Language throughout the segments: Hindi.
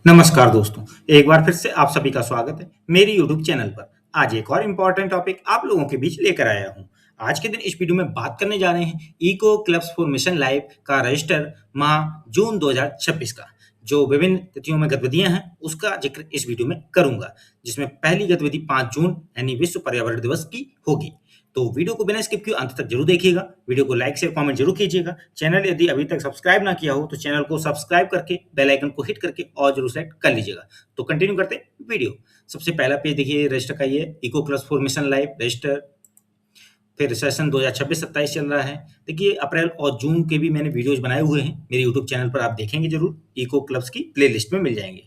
नमस्कार दोस्तों, एक बार फिर से आप सभी का स्वागत है मेरी यूट्यूब चैनल पर। आज एक और इम्पोर्टेंट टॉपिक आप लोगों के बीच लेकर आया हूँ। आज के दिन इस वीडियो में बात करने जा रहे हैं eco clubs for mission life का रजिस्टर माह जून 2026 का। जो विभिन्न तिथियों में गतिविधियां हैं उसका जिक्र इस वीडियो में करूंगा, जिसमें पहली गतिविधि 5 जून यानी विश्व पर्यावरण दिवस की होगी। तो वीडियो को बिना स्किप किए अंत तक जरूर देखिएगा। वीडियो को लाइक शेयर कमेंट जरूर कीजिएगा। चैनल यदि अभी तक सब्सक्राइब ना किया हो तो चैनल को सब्सक्राइब करके बेल आइकन को हिट करके और जरूर सेलेक्ट कर लीजिएगा। तो कंटिन्यू करते हैं वीडियो। सबसे पहला पेज देखिए रजिस्टर का, ये eco clubs for mission life register. फिर सेशन 2026-27 चल रहा है। देखिए अप्रैल और जून के भी मैंने वीडियोज बनाए हुए हैं मेरे यूट्यूब चैनल पर, आप देखेंगे जरूर। इको क्लब्स की प्लेलिस्ट में मिल जाएंगे।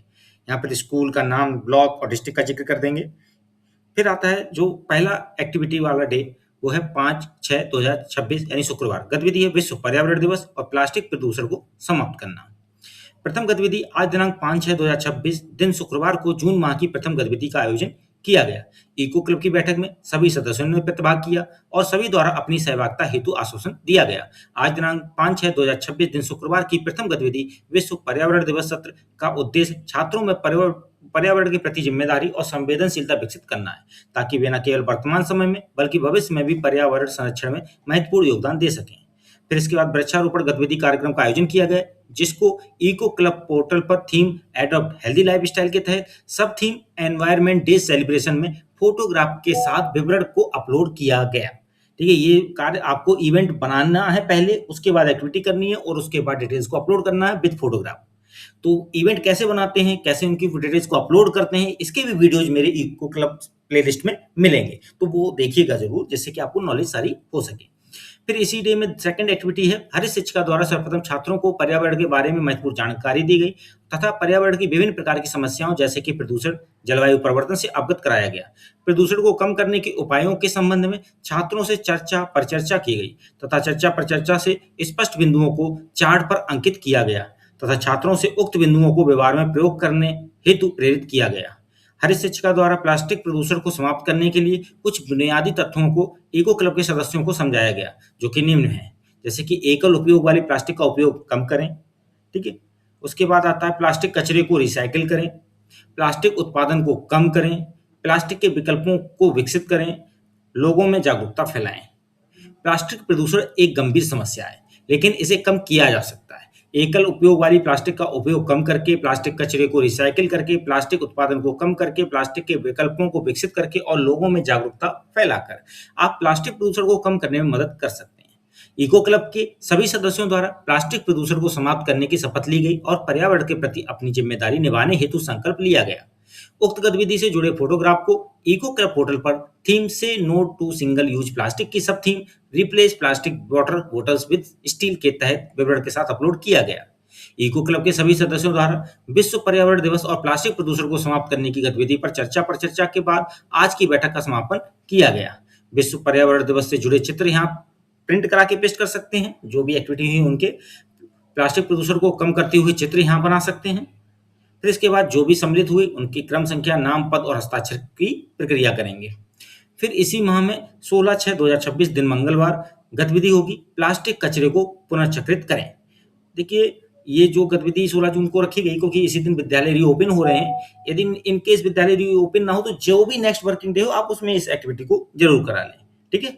यहाँ पर स्कूल का नाम, ब्लॉक और डिस्ट्रिक्ट का जिक्र कर देंगे। फिर आता है जो पहला एक्टिविटी वाला डे, वो है 5/6/2026 यानी शुक्रवार। गतिविधि है विश्व पर्यावरण दिवस और प्लास्टिक प्रदूषण को समाप्त करना। प्रथम गतिविधि आज दिनांक 5/6/2026 दिन शुक्रवार को जून माह की प्रथम गतिविधि का आयोजन किया गया। इको क्लब की बैठक में सभी सदस्यों ने प्रतिभाग किया और सभी द्वारा अपनी सहभागिता हेतु आश्वासन दिया गया। आज दिनांक 5/6/2026 दिन शुक्रवार की प्रथम गतिविधि विश्व पर्यावरण दिवस सत्र का उद्देश्य छात्रों में पर्यावरण के प्रति जिम्मेदारी और संवेदनशीलता विकसित करना है, ताकि वे न केवल वर्तमान समय में बल्कि भविष्य में भी पर्यावरण संरक्षण में महत्वपूर्ण योगदान दे सकें। फिर इसके बाद वृक्षारोपण गतिविधि कार्यक्रम का आयोजन किया गया, जिसको इको क्लब पोर्टल पर थीम एडॉप्ट हेल्दी लाइफस्टाइल के तहत सब थीम एनवायरनमेंट डे सेलिब्रेशन में फोटोग्राफ के साथ विवरण को अपलोड किया गया। ठीक है, ये कार्य आपको इवेंट बनाना है पहले, उसके बाद एक्टिविटी करनी है और उसके बाद डिटेल्स को अपलोड करना है विद फोटोग्राफ। तो इवेंट कैसे बनाते हैं, कैसे उनकी डिटेल्स को अपलोड करते हैं, इसके भी वीडियोज मेरे इको क्लब प्लेलिस्ट में मिलेंगे, तो वो देखिएगा जरूर, जिससे कि आपको नॉलेज सारी हो सके। फिर इसी डे में सेकंड एक्टिविटी है हरित शिक्षिका द्वारा सर्वप्रथम छात्रों को पर्यावरण के बारे में महत्वपूर्ण जानकारी दी गई तथा पर्यावरण की विभिन्न प्रकार की समस्याओं जैसे कि प्रदूषण, जलवायु परिवर्तन से अवगत कराया गया। प्रदूषण को कम करने के उपायों के संबंध में छात्रों से चर्चा परिचर्चा की गई तथा चर्चा परिचर्चा से स्पष्ट बिंदुओं को चार्ट पर अंकित किया गया तथा छात्रों से उक्त बिंदुओं को व्यवहार में प्रयोग करने हेतु प्रेरित किया गया। हरित शिक्षिका द्वारा प्लास्टिक प्रदूषण को समाप्त करने के लिए कुछ बुनियादी तथ्यों को इको क्लब के सदस्यों को समझाया गया, जो कि निम्न है। जैसे कि एकल उपयोग वाली प्लास्टिक का उपयोग कम करें। ठीक है, उसके बाद आता है प्लास्टिक कचरे को रिसाइकिल करें, प्लास्टिक उत्पादन को कम करें, प्लास्टिक के विकल्पों को विकसित करें, लोगों में जागरूकता फैलाएं। प्लास्टिक प्रदूषण एक गंभीर समस्या है, लेकिन इसे कम किया जा सकता है। एकल उपयोग वाली प्लास्टिक का उपयोग कम करके, प्लास्टिक कचरे को रिसाइकिल करके, प्लास्टिक उत्पादन को कम करके, प्लास्टिक के विकल्पों को विकसित करके और लोगों में जागरूकता फैलाकर आप प्लास्टिक प्रदूषण को कम करने में मदद कर सकते हैं। इको क्लब के सभी सदस्यों द्वारा प्लास्टिक प्रदूषण को समाप्त करने की शपथ ली गई और पर्यावरण के प्रति अपनी जिम्मेदारी निभाने हेतु संकल्प लिया गया। उक्त गतिविधि से जुड़े फोटोग्राफ को इको क्लब पोर्टल पर थीम से no to single use plastic की सब theme replace plastic water bottles with steel के तहत विवरण के साथ अपलोड किया गया। इको क्लब के सभी सदस्यों द्वारा विश्व पर्यावरण दिवस और प्लास्टिक प्रदूषण को समाप्त करने की गतिविधि पर चर्चा के बाद आज की बैठक का समापन किया गया। विश्व पर्यावरण दिवस से जुड़े चित्र यहाँ प्रिंट करा के पेस्ट कर सकते हैं, जो भी एक्टिविटी हुई उनके प्लास्टिक प्रदूषण को कम करते हुए चित्र यहाँ बना सकते हैं। फिर इसके बाद जो भी सम्मिलित हुए उनकी क्रम संख्या, नाम, पद और हस्ताक्षर की प्रक्रिया करेंगे। फिर इसी माह में 16/6/2026 दिन मंगलवार गतिविधि होगी प्लास्टिक कचरे को पुनर्चक्रित करें। देखिए ये जो गतिविधि 16 जून को रखी गई, क्योंकि इसी दिन विद्यालय रीओपन हो रहे हैं। यदि इन केस विद्यालय रीओपन ना हो तो जो भी नेक्स्ट वर्किंग डे हो आप उसमें इस एक्टिविटी को जरूर करा लें। ठीक है,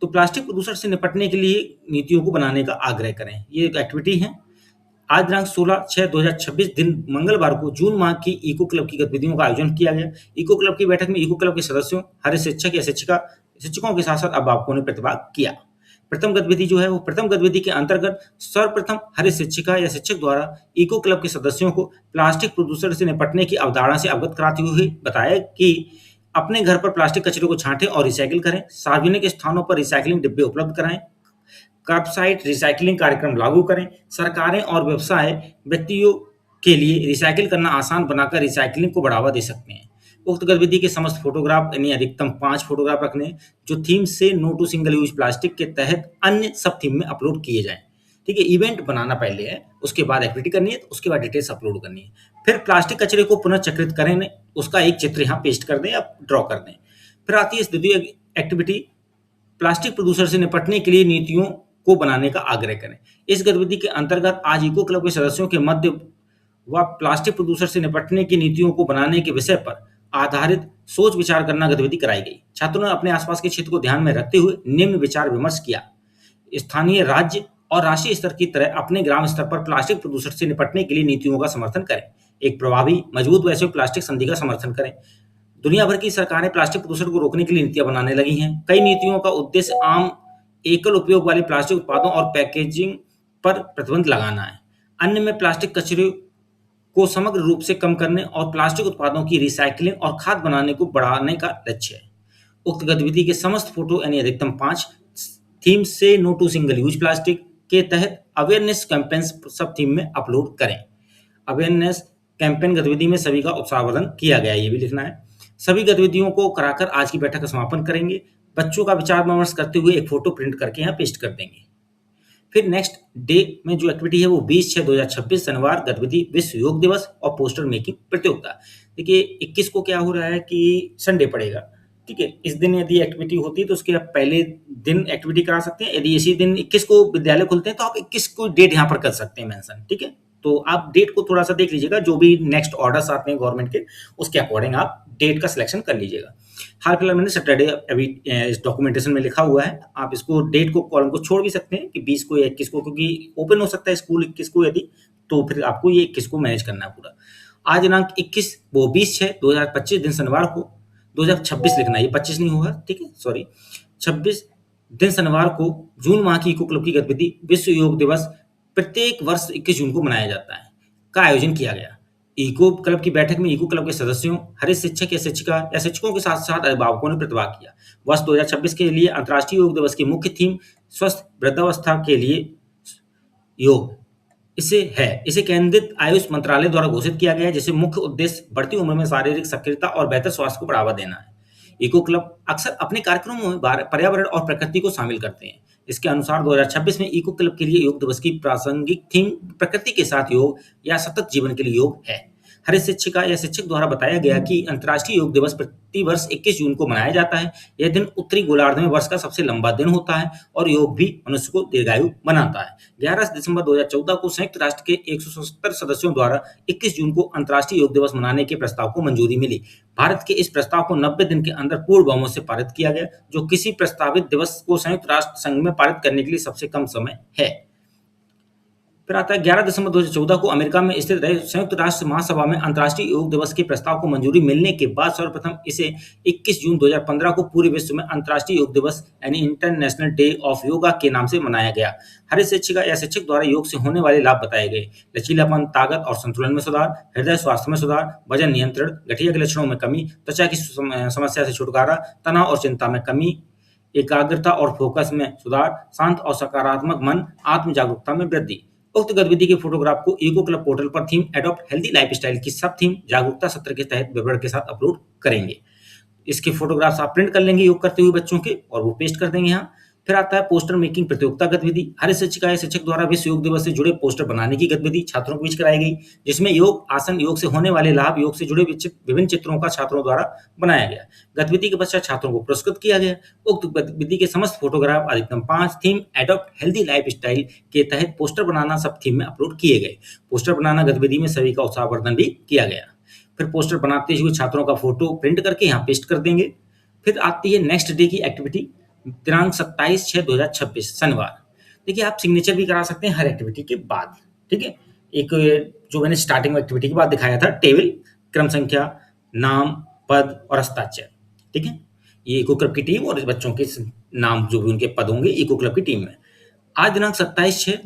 तो प्लास्टिक प्रदूषण से निपटने के लिए नीतियों को बनाने का आग्रह करें, ये एक एक्टिविटी है। आज दिनांक 16/6/2026 दिन मंगलवार को जून माह की इको क्लब की गतिविधियों का आयोजन किया गया। इको क्लब की बैठक में इको क्लब के सदस्यों, हर शिक्षक या शिक्षकों के साथ साथ अभिभावकों ने प्रतिभाग किया। प्रथम गतिविधि जो है वो प्रथम गतिविधि के अंतर्गत सर्वप्रथम हर शिक्षिका या शिक्षक द्वारा इको क्लब के सदस्यों को प्लास्टिक प्रदूषण से निपटने की अवधारणा से अवगत कराते हुए बताया कि अपने घर पर प्लास्टिक कचरे को छांटें और रिसाइकिल करें, सार्वजनिक स्थानों पर रिसाइकिलिंग डिब्बे उपलब्ध कराएं, कर्बसाइड रिसाइकिलिंग कार्यक्रम लागू करें, सरकारें और व्यवसाय व्यक्तियों के लिए रिसाइकिल करना आसान बनाकर रिसाइकिलिंग को बढ़ावा दे सकते हैं। उक्त गतिविधि के समस्त फोटोग्राफ यानी अधिकतम 5 फोटोग्राफ रखने, जो थीम से no to single use plastic के तहत अन्य सब थीम में अपलोड किए जाएं। ठीक है, इवेंट बनाना पहले है, उसके बाद एक्टिविटी करनी है, उसके बाद डिटेल्स अपलोड करनी है। फिर प्लास्टिक कचरे को पुनर्चक्रित करें, उसका एक चित्र यहाँ पेस्ट कर दें या ड्रॉ कर दें। फिर आती है द्वितीय एक्टिविटी, प्लास्टिक प्रदूषण से निपटने के लिए नीतियों को बनाने का आग्रह करें। इस गतिविधि के अंतर्गत आज इको क्लब के सदस्यों के मध्य व प्लास्टिक प्रदूषण से निपटने की नीतियों को बनाने के विषय पर आधारित सोच विचार करना गतिविधि कराई गई। छात्रों ने अपने आसपास के क्षेत्र को ध्यान में रखते हुए निम्न विचार विमर्श किया। स्थानीय, राज्य और राष्ट्रीय स्तर की तरह अपने ग्राम स्तर पर प्लास्टिक प्रदूषण से निपटने के लिए नीतियों का समर्थन करें। एक प्रभावी, मजबूत वैश्विक प्लास्टिक संधि का समर्थन करें। दुनिया भर की सरकारें प्लास्टिक प्रदूषण को रोकने के लिए नीतियां बनाने लगी हैं। कई नीतियों का उद्देश्य आम एकल उपयोग वाले प्लास्टिक उत्पादों और पैकेजिंग पर प्रतिबंध लगाना है। अन्य में प्लास्टिक कचरे को समग्र रूप से कम करने और प्लास्टिक उत्पादों की रिसाइक्लिंग और खाद बनाने को बढ़ाने का लक्ष्य है। उक्त गतिविधि के समस्त फोटो यानी अधिकतम 5 थीम से no to single use plastic के तहत अवेयरनेस कैंपेन सब थीम में अपलोड करें। अवेयरनेस कैंपेन गतिविधि में सभी का उत्साहवर्धन किया गया, ये भी लिखना है। सभी गतिविधियों को कराकर आज की बैठक का समापन करेंगे। बच्चों का विचार विमर्श करते हुए एक फोटो प्रिंट करके यहाँ पेस्ट कर देंगे। फिर नेक्स्ट डे में जो एक्टिविटी है वो 20/6/2026 शनिवार गतिविधि विश्व योग दिवस और पोस्टर मेकिंग प्रतियोगिता। देखिए 21 को क्या हो रहा है कि संडे पड़ेगा, ठीक है। इस दिन यदि एक्टिविटी होती है तो उसके आप पहले दिन एक्टिविटी करा सकते हैं। यदि इसी दिन 21 को विद्यालय खुलते हैं तो आप 21 को डेट यहाँ पर कर सकते हैं मेंशन, ठीक है। तो आप डेट को थोड़ा सा देख लीजिएगा, जो भी नेक्स्ट ऑर्डर्स आते हैं गवर्नमेंट के उसके अकॉर्डिंग आप डेट का सिलेक्शन कर लीजिएगा। हाल फिलहाल मैंने सैटरडे अभी इस डॉक्यूमेंटेशन में लिखा हुआ है। आप इसको डेट को कॉलम को छोड़ भी सकते हैं कि 20 को या 21 को, क्योंकि ओपन हो सकता है स्कूल 21 को, यदि तो फिर आपको ये 21 को मैनेज करना है पूरा। आज दिनांक 21 वो 20/6/2025 दिन शनिवार को 2026 लिखना है, ये 25 नहीं होगा, ठीक है, सॉरी 26 दिन शनिवार को जून माह की इको क्लब की गतिविधि विश्व योग दिवस प्रत्येक वर्ष 21 जून को मनाया जाता है का आयोजन किया गया। इको क्लब की बैठक में इको क्लब के सदस्यों, हर शिक्षक या शिक्षिका या शिक्षकों के साथ साथ अभिभावकों ने प्रतिभाग किया। वर्ष 2026 के लिए अंतर्राष्ट्रीय योग दिवस की मुख्य थीम स्वस्थ वृद्धावस्था के लिए योग इसे केंद्रित आयुष मंत्रालय द्वारा घोषित किया गया है, जिसे मुख्य उद्देश्य बढ़ती उम्र में शारीरिक सक्रियता और बेहतर स्वास्थ्य को बढ़ावा देना है। इको क्लब अक्सर अपने कार्यक्रमों में पर्यावरण और प्रकृति को शामिल करते हैं। इसके अनुसार 2026 में इको क्लब के लिए योग दिवस की प्रासंगिक थीम प्रकृति के साथ योग या सतत जीवन के लिए योग है। हर शिक्षिका या शिक्षक द्वारा बताया गया कि अंतर्राष्ट्रीय योग दिवस प्रति वर्ष 21 जून को मनाया जाता है। यह दिन उत्तरी गोलार्ध में वर्ष का सबसे लंबा दिन होता है और योग भी मनुष्य को दीर्घायु बनाता है। 11 दिसंबर 2014 को संयुक्त राष्ट्र के 177 सदस्यों द्वारा 21 जून को अंतर्राष्ट्रीय योग दिवस मनाने के प्रस्ताव को मंजूरी मिली। भारत के इस प्रस्ताव को 90 दिन के अंदर पूर्ण बहुमत से पारित किया गया, जो किसी प्रस्तावित दिवस को संयुक्त राष्ट्र संघ में पारित करने के लिए सबसे कम समय है। फिर आता है 11 दिसंबर 2014 को अमेरिका में स्थित संयुक्त राष्ट्र महासभा में अंतर्राष्ट्रीय योग दिवस के प्रस्ताव को मंजूरी मिलने के बाद सर्वप्रथम इसे 21 जून 2015 को पूरे विश्व में अंतर्राष्ट्रीय योग दिवस यानी इंटरनेशनल डे ऑफ योगा के नाम से मनाया गया। हर शिक्षिका या शिक्षक द्वारा योग से होने वाले लाभ बताए गए। लचीलापन, ताकत और संतुलन में सुधार, हृदय स्वास्थ्य में सुधार, वजन नियंत्रण, गठिया के लक्षणों में कमी, त्वचा की समस्या से छुटकारा, तनाव और चिंता में कमी, एकाग्रता और फोकस में सुधार, शांत और सकारात्मक मन, आत्म जागरूकता में वृद्धि। उक्त गतिविधि के फोटोग्राफ को इको क्लब पोर्टल पर थीम एडॉप्ट हेल्दी लाइफस्टाइल की सब थीम जागरूकता सत्र के तहत विवरण के साथ अपलोड करेंगे। इसके फोटोग्राफ्स आप प्रिंट कर लेंगे योग करते हुए बच्चों के और वो पेस्ट कर देंगे यहाँ। फिर आता है पोस्टर मेकिंग प्रतियोगिता गतिविधि। हर शिक्षिका या शिक्षक द्वारा विश्व योग दिवस से जुड़े पोस्टर बनाने की गतिविधि छात्रों के बीच कराई गई, जिसमें योग आसन, योग से होने वाले लाभ, योग से जुड़े विभिन्न चित्रों का छात्रों द्वारा बनाया गया। गतिविधि के पश्चात छात्रों को पुरस्कृत किया गया। उक्त गतिविधि के समस्त फोटोग्राफ अधिकतम 5 theme adopt healthy life style के तहत पोस्टर बनाना सब थीम में अपलोड किए गए। पोस्टर बनाना गतिविधि में सभी का उत्साहवर्धन भी किया गया। फिर पोस्टर बनाते हुए छात्रों का फोटो प्रिंट करके यहाँ पेस्ट कर देंगे। फिर आती है नेक्स्ट डे की एक्टिविटी, दिनांक 27/6/2026 शनिवार। देखिए आप सिग्नेचर भी करा सकते हैं हर एक्टिविटी के बाद, ठीक है। एक जो मैंने स्टार्टिंग में एक्टिविटी के बाद दिखाया था टेबल, क्रम संख्या, नाम, पद और हस्ताक्षर, ठीक है। ये इको क्लब की टीम और बच्चों के नाम जो भी उनके पद होंगे इको क्लब की टीम में। आज दिनांक 27/6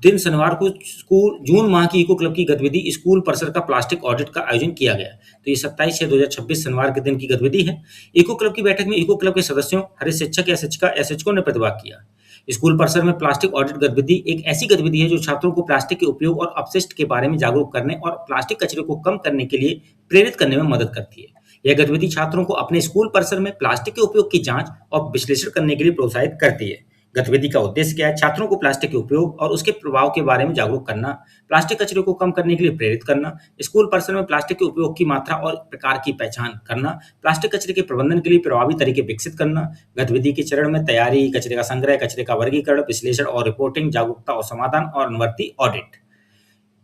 दिन शनिवार को स्कूल जून माह की इको क्लब की गतिविधि स्कूल परिसर का प्लास्टिक ऑडिट का आयोजन किया गया। तो ये 27/6/2026 शनिवार के दिन की गतिविधि है। इको क्लब की बैठक में इको क्लब के सदस्यों, हर शिक्षक या शिक्षिका या शिक्षकों ने प्रतिभाग किया। स्कूल परिसर में प्लास्टिक ऑडिट गतिविधि एक ऐसी गतिविधि है जो छात्रों को प्लास्टिक के उपयोग और अपशिष्ट के बारे में जागरूक करने और प्लास्टिक कचरे को कम करने के लिए प्रेरित करने में मदद करती है। यह गतिविधि छात्रों को अपने स्कूल परिसर में प्लास्टिक के उपयोग की जांच और विश्लेषण करने के लिए प्रोत्साहित करती है। गतिविधि का उद्देश्य क्या है? छात्रों को प्लास्टिक के उपयोग और उसके प्रभाव के बारे में जागरूक करना, प्लास्टिक कचरे को कम करने के लिए प्रेरित करना, स्कूल परिसर में प्लास्टिक के उपयोग की मात्रा और प्रकार की पहचान करना, प्लास्टिक कचरे के प्रबंधन के लिए प्रभावी तरीके विकसित करना। गतिविधि के चरण में तैयारी, कचरे का संग्रह, कचरे का वर्गीकरण, विश्लेषण और रिपोर्टिंग, जागरूकता और समाधान और अनुवर्ती ऑडिट।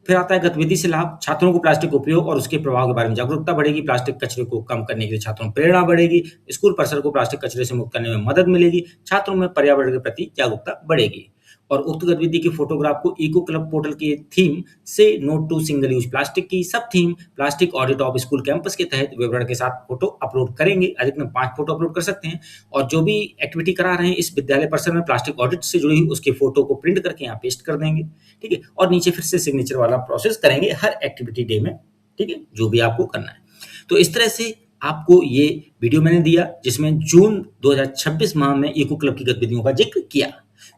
फिर आता है गतिविधि से लाभ। छात्रों को प्लास्टिक के उपयोग और उसके प्रभाव के बारे में जागरूकता बढ़ेगी। प्लास्टिक कचरे को कम करने के लिए छात्रों में प्रेरणा बढ़ेगी। स्कूल परिसर को प्लास्टिक कचरे से मुक्त करने में मदद मिलेगी। छात्रों में पर्यावरण के प्रति जागरूकता बढ़ेगी। और उक्त गतिविधि के फोटोग्राफ को इको क्लब पोर्टल की थीम से no to single use plastic की सब theme plastic audit of school campus के तहत विवरण के साथ फोटो अपलोड करेंगे। अधिकतम 5 फोटो अपलोड कर सकते हैं। और जो भी एक्टिविटी करा रहे हैं इस विद्यालय परिसर में प्लास्टिक ऑडिट से जुड़ी हुई उसके फोटो को प्रिंट करके यहाँ पेस्ट कर देंगे। ठीक है, और नीचे फिर से सिग्नेचर वाला प्रोसेस करेंगे हर एक्टिविटी डे में। ठीक है, जो भी आपको करना है। तो इस तरह से आपको ये वीडियो मैंने दिया जिसमें जून 2026 माह में इको क्लब की गतिविधियों का जिक्र किया।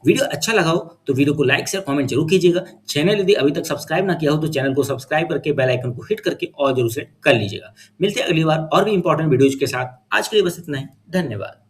वीडियो अच्छा लगा हो तो वीडियो को लाइक शेयर कमेंट जरूर कीजिएगा। चैनल यदि अभी तक सब्सक्राइब ना किया हो तो चैनल को सब्सक्राइब करके बेल आइकन को हिट करके और जरूर से कर लीजिएगा। मिलते हैं अगली बार और भी इंपॉर्टेंट वीडियोज के साथ। आज के लिए बस इतना ही। धन्यवाद।